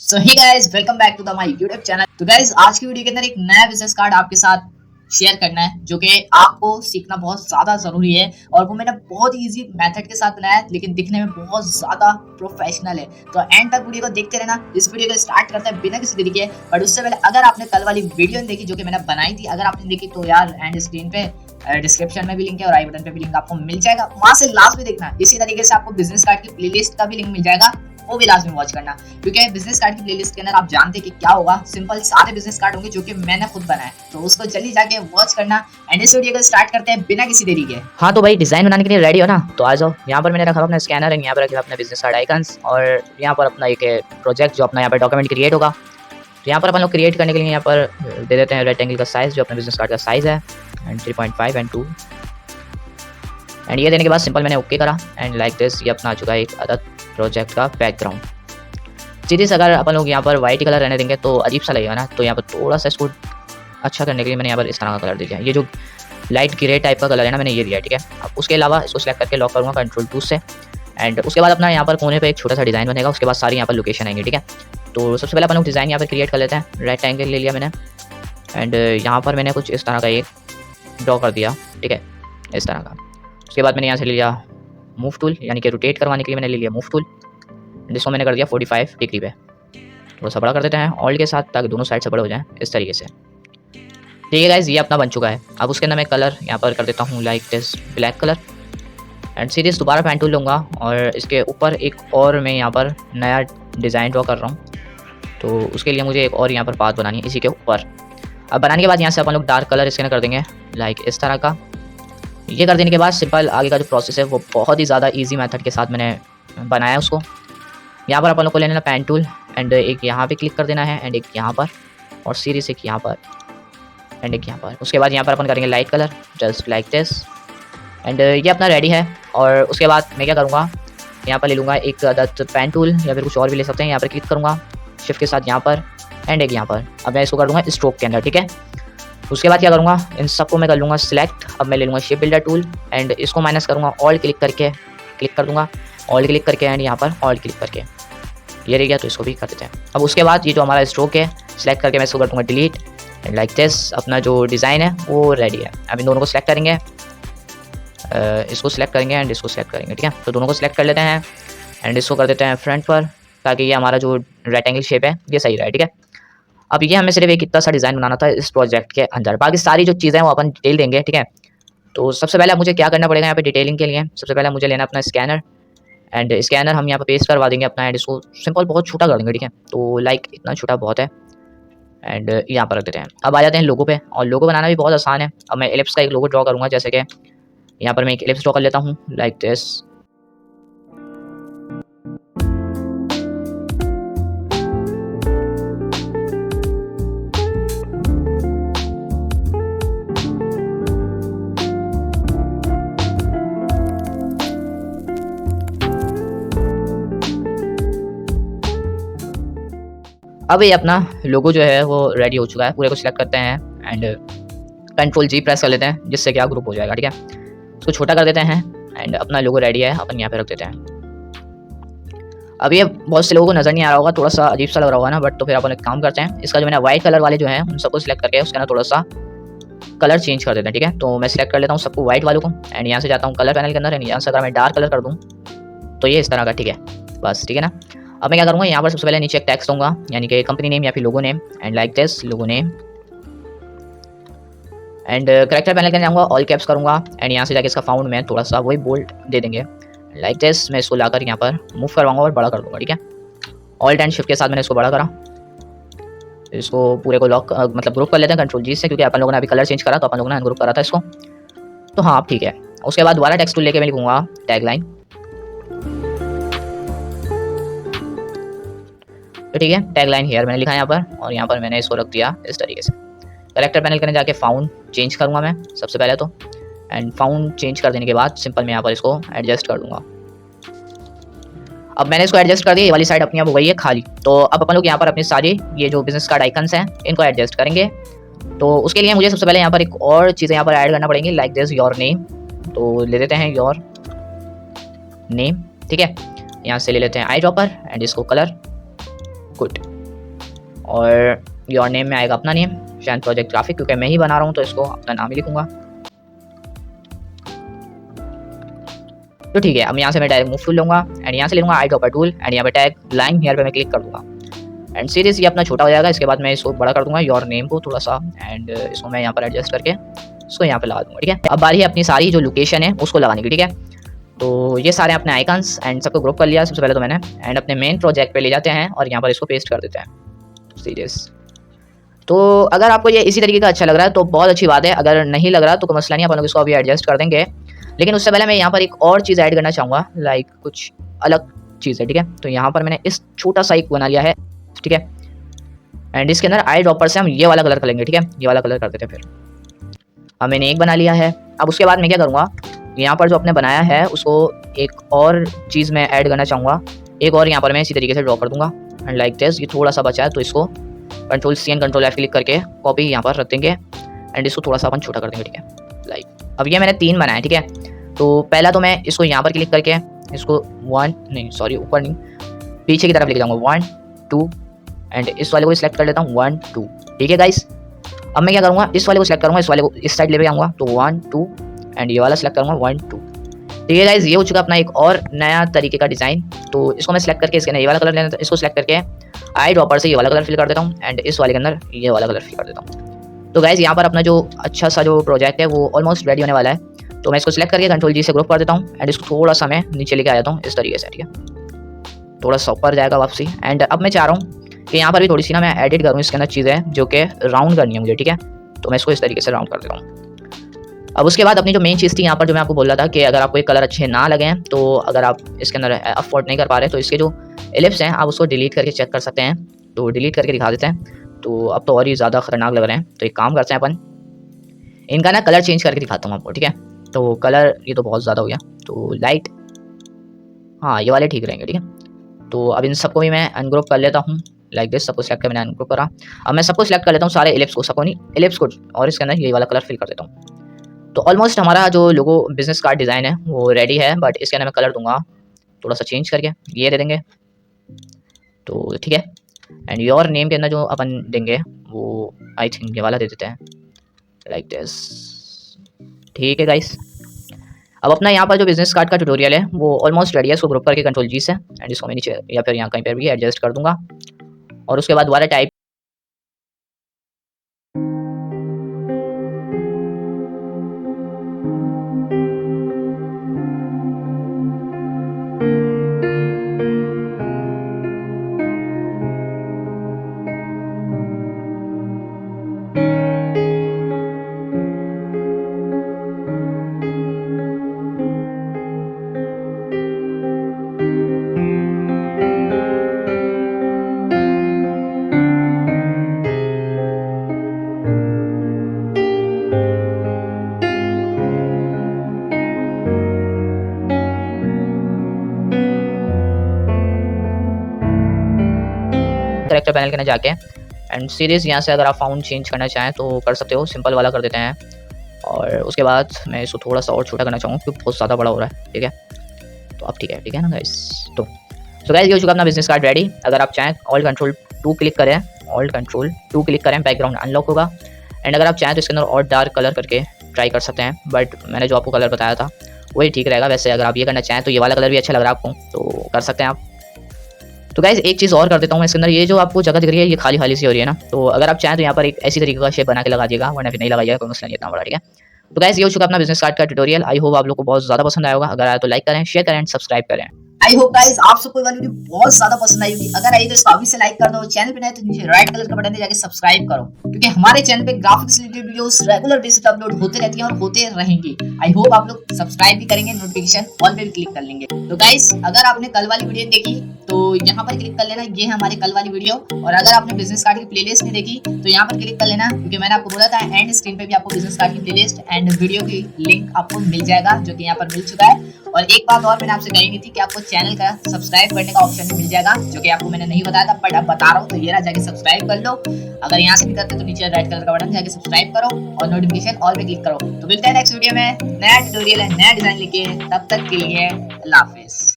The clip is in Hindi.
So hey guys, welcome back to the my YouTube channel. तो गाइस, आज की वीडियो के अंदर एक नया बिजनेस कार्ड आपके साथ शेयर करना है जो कि आपको सीखना बहुत ज़्यादा ज़रूरी है। और वो मैंने बहुत इजी मेथड के साथ बनाया है, लेकिन दिखने में बहुत ज़्यादा प्रोफेशनल है। तो एंड तक वीडियो को देखते रहना। इस वीडियो को स्टार्ट करते हैं बिना किसी देरी के। बट उससे पहले अगर आपने कल वाली वीडियो नहीं देखी जो कि मैंने बनाई थी, अगर आपने देखी तो यार एंड स्क्रीन पे डिस्क्रिप्शन में भी लिंक है और आई बटन पे भी लिंक आपको मिल जाएगा, वहां से लास्ट में देखना। इसी तरीके से आपको बिजनेस कार्ड की प्लेलिस्ट का भी लिंक मिल जाएगा, वो भी लास्ट में वॉच करना। क्योंकि बिजनेस कार्ड की प्लेलिस्ट के अंदर आप जानते हैं कि क्या होगा, सिंपल सारे बिजनेस कार्ड होंगे जो कि मैंने खुद बनाए, तो उसको जल्दी जाके वॉच करना। एंड इस वीडियो को स्टार्ट करते हैं बिना किसी देरी के। हाँ तो भाई डिजाइन बनाने के लिए रेडी हो ना, तो आ जाओ। यहाँ पर मैंने रखा अपना स्कैनर एंड यहाँ पर रखा अपना बिजनेस कार्ड आइकन्स और यहाँ पर अपना एक प्रोजेक्ट जो अपना यहाँ पर डॉक्यूमेंट क्रिएट होगा। तो यहाँ पर अपन लोग क्रिएट करने के लिए यहाँ पर दे देते हैं रेक्टेंगल का साइज जो अपना बिजनेस कार्ड का साइज है एंड 3.5 एंड 2 एंड ये देने के बाद सिंपल मैंने ओके करा एंड लाइक दिस ये अपना आ चुका है एक अदर प्रोजेक्ट का बैकग्राउंड। सीधे से अगर अपन लोग यहाँ पर वाइट कलर रहने देंगे तो अजीब सा लगेगा ना, तो यहाँ पर थोड़ा सा इसको अच्छा करने के लिए मैंने यहाँ पर इस तरह का कलर दे दिया। ये जो लाइट ग्रे टाइप का कलर है ना, मैंने ये दिया, ठीक है। अब उसके अलावा इसको सिलेक्ट करके लॉक करूँगा Ctrl+2 से एंड उसके बाद अपना यहाँ पर कोने पे एक छोटा सा डिज़ाइन बनेगा। उसके बाद सारी यहाँ पर लोकेशन आएंगे, ठीक है। तो सबसे पहले अपन लोग डिज़ाइन यहाँ पर क्रिएट कर लेते हैं। रेक्टेंगल ले लिया मैंने एंड यहाँ पर मैंने कुछ इस तरह का एक ड्रॉ कर दिया, ठीक है, इस तरह का। उसके बाद मैंने यहाँ से ले लिया मूव टूल, यानी कि रोटेट करवाने के लिए मैंने ले लिया मूव टूल, जिसको मैंने कर दिया 45 डिग्री पे। थोड़ा सा बड़ा कर देते हैं ऑल्ट के साथ ताकि दोनों साइड से बड़े हो जाएं इस तरीके से। ठीक है गाइस, ये अपना बन चुका है। अब उसके अंदर मैं कलर यहाँ पर कर देता हूँ like this black colour and series दोबारा पेन टूल लूँगा और इसके ऊपर एक और मैं यहाँ पर नया डिज़ाइन ड्रॉ कर रहा हूँ। तो उसके लिए मुझे एक और यहाँ पर पाथ बनानी है इसी के ऊपर। अब बनाने के बाद यहाँ से अपन लोग डार्क कलर इसके अंदर कर देंगे लाइक इस तरह का। ये कर देने के बाद सिंपल आगे का जो प्रोसेस है वो बहुत ही ज़्यादा ईजी मेथड के साथ मैंने बनाया है उसको। यहाँ पर अपन लोग को ले लेना पेन टूल एंड एक यहाँ पे क्लिक कर देना है एंड एक यहाँ पर और सीरीज एक यहाँ पर एंड एक यहाँ पर। उसके बाद यहाँ पर अपन करेंगे light colour just like this and ये अपना रेडी है। और उसके बाद मैं क्या करूँगा, यहाँ पर ले लूँगा एक अदद पेन टूल या फिर कुछ और भी ले सकते हैं। यहाँ पर क्लिक करूँगा शिफ्ट के साथ यहाँ पर एंड एक यहाँ पर। अब मैं इसको कर दूँगा स्ट्रोक के अंदर, ठीक है। उसके बाद क्या करूँगा, इन सबको मैं कर लूँगा सिलेक्ट। अब मैं ले लूँगा शेप बिल्डर टूल एंड इसको माइनस करूँगा, ऑल्ट क्लिक करके क्लिक कर दूँगा, ऑल्ट क्लिक करके एंड यहाँ पर ऑल्ट क्लिक करके ये रह गया, तो इसको भी कर देते हैं। अब उसके बाद ये जो हमारा स्ट्रोक है सिलेक्ट करके मैं इसको कर दूँगा डिलीट एंड लाइक दिस अपना जो डिज़ाइन है वो रेडी है। अब इन दोनों को सिलेक्ट करेंगे, इसको सिलेक्ट करेंगे एंड इसको सिलेक्ट करेंगे, ठीक है। तो दोनों को सिलेक्ट कर लेते हैं एंड इसको कर देते हैं फ्रंट पर ताकि ये हमारा जो रेक्टेंगल शेप है ये सही रहे, ठीक है। अब ये हमें सिर्फ एक इतना सा डिज़ाइन बनाना था इस प्रोजेक्ट के अंदर, बाकी सारी जो चीज़ें हैं वो अपन डिटेल देंगे, ठीक है। तो सबसे पहले मुझे क्या करना पड़ेगा यहाँ पे डिटेलिंग के लिए, सबसे पहले मुझे लेना अपना स्कैनर एंड स्कैनर हम यहाँ पे पेस्ट करवा देंगे अपना एंड इसको सिंपल बहुत छोटा कर देंगे, ठीक है। तो लाइक इतना छोटा बहुत है एंड यहाँ पर रख देते हैं। अब आ जाते हैं लोगो पे, और लोगो बनाना भी बहुत आसान है। अब मैं एलिप्स का एक लोगो ड्रॉ करूँगा, जैसे कि यहाँ पर मैं एक एलिप्स ड्रॉ कर लेता हूँ लाइक दिस। अब ये अपना लोगो जो है वो रेडी हो चुका है। पूरे को सिलेक्ट करते हैं एंड Ctrl+G प्रेस कर लेते हैं जिससे क्या ग्रुप हो जाएगा, ठीक है। उसको छोटा कर देते हैं एंड अपना लोगो रेडी है, अपन यहाँ पे रख देते हैं। अब ये बहुत से लोगों को नज़र नहीं आ रहा होगा, थोड़ा सा अजीब सा लग रहा होगा ना, बट तो फिर अपन एक काम करते हैं, इसका जो मैंने वाइट कलर वाले जो है उन सबको सिलेक्ट करके उसका ना थोड़ा सा कलर चेंज कर देते हैं, ठीक है। तो मैं सिलेक्ट कर लेता हूँ सबको वाइट वालों को एंड यहाँ से जाता हूँ कलर पैनल के अंदर एंड यहाँ से अगर मैं डार्क कलर कर दूँ तो ये इस तरह का, ठीक है, बस, ठीक है ना। अब मैं क्या करूँगा, यहाँ पर सबसे पहले नीचे एक टेक्स्ट दूंगा यानी कि कंपनी नेम या फिर logo name and like this logo name and character panel के अंदर जाऊँगा, ऑल कैप्स करूँगा एंड यहाँ से जाके इसका फाउंड में थोड़ा सा वही बोल्ड दे देंगे लाइक दिस। मैं इसको लाकर यहाँ पर मूव करवाऊँगा और बड़ा कर दूँगा, ठीक है। ऑल्ट एंड शिफ्ट के साथ मैंने इसको बड़ा करा। इसको पूरे को लॉक मतलब ग्रुप कर लेते हैं Ctrl+G से, क्योंकि अपन लोगों ने अभी कलर चेंज करा तो अपन लोगों ने अनग्रुप करा था इसको। तो हाँ, ठीक है। उसके बाद दोबारा टेक्स्ट टूल लेके मैं लिखूँगा टैग लाइन, तो ठीक है, टैग लाइन हेयर मैंने लिखा है यहाँ पर और यहाँ पर मैंने इसको रख दिया इस तरीके से। करेक्टर पैनल करने जाके फाउंड चेंज करूँगा मैं सबसे पहले तो एंड फाउंड चेंज कर देने के बाद सिंपल मैं यहाँ पर इसको एडजस्ट कर दूँगा। अब मैंने इसको एडजस्ट कर दिया, ये वाली साइड अपनी अब हो गई है खाली। तो अब अपन लोग यहाँ पर अपनी सारी ये जो बिजनेस कार्ड आइकन्स हैं इनको एडजस्ट करेंगे। तो उसके लिए मुझे सबसे पहले यहाँ पर एक और चीज़ें यहाँ पर ऐड करना पड़ेंगी लाइक दिस योर नेम। तो ले लेते हैं योर नेम, ठीक है। यहाँ से ले लेते हैं आई ड्रॉपर एंड इसको कलर गुड। और योर नेम में आएगा अपना नेम, शायद प्रोजेक्ट ग्राफिक, क्योंकि मैं ही बना रहा हूँ तो इसको अपना नाम ही लिखूंगा। तो ठीक है, अब यहाँ से मैं डायरेक्ट मूव टूल लूँगा एंड यहाँ से लूँगा आई ड्रॉपर टूल एंड यहाँ पे टैग लाइन हेयर पे मैं क्लिक कर दूँगा एंड सीरीज ये अपना छोटा हो जाएगा। इसके बाद मैं इसको बड़ा कर दूँगा योर नेम को थोड़ा सा एंड इसको मैं यहाँ पर एडजस्ट करके इसको यहाँ पे लगा दूँगा। ठीक है, अब बारी है अपनी सारी जो लोकेशन है उसको लगाने की। ठीक है, तो ये सारे अपने आइकन्स एंड सबको ग्रुप कर लिया सबसे पहले तो मैंने, एंड अपने मेन प्रोजेक्ट पे ले जाते हैं और यहाँ पर इसको पेस्ट कर देते हैं सीरीज। तो अगर आपको ये इसी तरीके का अच्छा लग रहा है तो बहुत अच्छी बात है, अगर नहीं लग रहा तो कोई मसला नहीं, अपन लोग इसको अभी एडजस्ट कर देंगे। लेकिन उससे पहले मैं यहाँ पर एक और चीज़ ऐड करना चाहूँगा, लाइक कुछ अलग चीज़ है। ठीक है, तो यहाँ पर मैंने इस छोटा सा एक बना लिया है। ठीक है, एंड इसके अंदर आई ड्रॉपर से हम ये वाला कलर कर लेंगे। ठीक है, ये वाला कलर कर देते हैं। फिर अब मैंने एक बना लिया है। अब उसके बाद मैं क्या करूँगा, यहाँ पर जो आपने बनाया है उसको एक और चीज़ मैं ऐड करना चाहूँगा, एक और यहाँ पर मैं इसी तरीके से ड्रॉ कर दूँगा एंड लाइक दिस। ये थोड़ा सा बचा है तो इसको control C and control F click करके कॉपी यहाँ पर रख देंगे एंड इसको थोड़ा सा अपन छोटा कर देंगे। ठीक है, लाइक अब ये मैंने 3 बनाए। ठीक है, तो पहला तो मैं इसको यहाँ पर क्लिक करके इसको ऊपर नहीं पीछे की तरफ लेके जाऊँगा 1 2 एंड इस वाले को सिलेक्ट कर लेता हूँ 1 2। ठीक है गाइस, अब मैं क्या करूँगा, इस वाले को सिलेक्ट करूँगा, इस वाले को इस साइड ले आऊँगा तो 1 2 एंड ये वाला सिलेक्ट करूँगा 1 2। ठीक है गाइस, ये हो चुका अपना एक और नया तरीके का डिज़ाइन। तो इसको मैं सिलेक्ट करके इसके अंदर ये वाला कलर लेना, इसको सिलेक्ट करके आई ड्रॉपर से ये वाला कलर फिल कर देता हूँ एंड इस वाले के अंदर ये वाला कलर फिल कर देता हूँ। तो गाइस यहाँ पर अपना जो अच्छा सा जो प्रोजेक्ट है वो ऑलमोस्ट रेडी होने वाला है। तो मैं इसको सिलेक्ट करके कंट्रोल G से ग्रुप कर देता हूँ एंड इसको थोड़ा सा मैं नीचे लेके आ जाता हूँ इस तरीके से। ठीक है, थोड़ा सा ऊपर जाएगा वापसी एंड अब मैं चाह रहा हूँ कि यहाँ पर भी थोड़ी सी ना मैं एडिट करूँ इसके अंदर चीज़ें जो कि राउंड करनी है मुझे। ठीक है, तो मैं इसको इस तरीके से राउंड कर देता हूँ। अब उसके बाद अपनी जो मेन चीज़ थी यहाँ पर जो मैं आपको बोल रहा था कि अगर आपको ये कलर अच्छे ना लगे तो अगर आप इसके अंदर अफोर्ड नहीं कर पा रहे तो इसके जो एलिप्स हैं आप उसको डिलीट करके चेक कर सकते हैं। तो डिलीट करके दिखा देते हैं, तो अब तो और ही ज़्यादा खतरनाक लग रहे हैं। तो एक काम करते हैं अपन इनका ना कलर चेंज करके दिखाता हूँ आपको। ठीक है, तो कलर ये तो बहुत ज़्यादा हो गया, तो लाइट हाँ ये वाले ठीक रहेंगे। ठीक है, तो अब इन सबको भी मैं अनग्रुप कर लेता हूँ लाइक दिस। सबको सिलेक्ट कर मैंने अनग्रुप करा। अब मैं सबको सिलेक्ट कर लेता हूँ सारे एलिप्स को, सबको नहीं एलिप्स को, और इसके अंदर ये वाला कलर फिल कर देता हूँ। तो ऑलमोस्ट हमारा जो लोगो बिजनेस कार्ड डिज़ाइन है वो रेडी है, बट इसके अंदर मैं कलर दूंगा थोड़ा सा चेंज करके, ये दे देंगे। तो ठीक है, एंड योर नेम के अंदर जो अपन देंगे वो आई थिंक ये वाला दे देते हैं लाइक दिस। ठीक है गाइस, अब अपना यहाँ पर जो बिजनेस कार्ड का ट्यूटोरियल है वो ऑलमोस्ट रेडी है। इसको ग्रुप करके कंट्रोल G से एंड इसको मैं नीचे या फिर यहाँ कहीं पर भी एडजस्ट कर दूंगा और उसके बाद दोबारा टाइप कैरेक्टर पैनल के अंदर जाके एंड सीरीज यहाँ से अगर आप फाउंड चेंज करना चाहें तो कर सकते हो, सिंपल वाला कर देते हैं। और उसके बाद मैं इसको थोड़ा सा और छोटा करना चाहूँगा क्योंकि बहुत ज़्यादा बड़ा हो रहा है। ठीक है, तो अब ठीक है ना गाइस। तो गाइस ये हो चुका अपना बिजनेस कार्ड रेडी। अगर आप चाहें ऑल्ट कंट्रोल 2 क्लिक करें, बैकग्राउंड अनलॉक होगा एंड अगर आप चाहें तो इसके अंदर और डार्क कलर करके ट्राई कर सकते हैं, बट मैंने जो आपको कलर बताया था वही ठीक रहेगा। वैसे अगर आप ये करना चाहें तो ये वाला कलर भी अच्छा लग रहा है आपको तो कर सकते हैं आप। तो गाइस एक चीज़ और कर देता हूँ मैं इसके अंदर, ये जो आपको जगह दिख रही है ये खाली खाली सी हो रही है ना, तो अगर आप चाहें तो यहाँ पर एक ऐसी तरीके का शेप बना के लगा दिएगा, वरना फिर नहीं लगाइएगा, कोई मसला नहीं इतना बड़ा। ठीक है, तो गाइस ये हो चुका अपना बिजनेस कार्ड का ट्यूटोरियल। आई होप आप लोग को बहुत ज़्यादा पसंद आया होगा। अगर आया तो लाइक करें, शेयर करें, सब्सक्राइब करें। आई होप गाइस आप सबको वाली वीडियो बहुत ज्यादा पसंद आई होगी। अगर आई तो इसको अभी से लाइक कर दो, चैनल पे नए तो नीचे राइट कलर का बटन दे जाके सब्सक्राइब करो, क्योंकि हमारे चैनल पे graphics related videos regular basis पे अपलोड होते रहती हैं और होते रहेंगी। आई होप आप लोग सब्सक्राइब भी करेंगे, नोटिफिकेशन ऑल पे भी क्लिक कर लेंगे। तो गाइस अगर आपने कल वाली वीडियो देखी तो यहाँ पर क्लिक कर लेना, ये है हमारी कल वाली वीडियो। और अगर आपने बिजनेस कार्ड की प्लेलिस्ट नहीं देखी तो यहाँ पर क्लिक कर लेना, क्योंकि मैंने आपको बोला था एंड स्क्रीन पे भी आपको बिजनेस कार्ड की प्लेलिस्ट एंड वीडियो की लिंक आपको मिल जाएगा, जो कि यहाँ पर मिल चुका है। और एक बात और मैंने आपसे कही नहीं थी कि आपको चैनल का सब्सक्राइब करने का ऑप्शन भी मिल जाएगा, जो कि आपको मैंने नहीं बताया था, बट अब बता रहा हूँ। तो ये ना जाके सब्सक्राइब कर लो। अगर यहाँ से भी करते तो नीचे रेड कलर का बटन जाके सब्सक्राइब करो और नोटिफिकेशन ऑल पे क्लिक करो। तो मिलते हैं नेक्स्ट वीडियो में, नया ट्यूटोरियल है, नया डिजाइन लेके। तब तक के लिए अल्लाह हाफिज।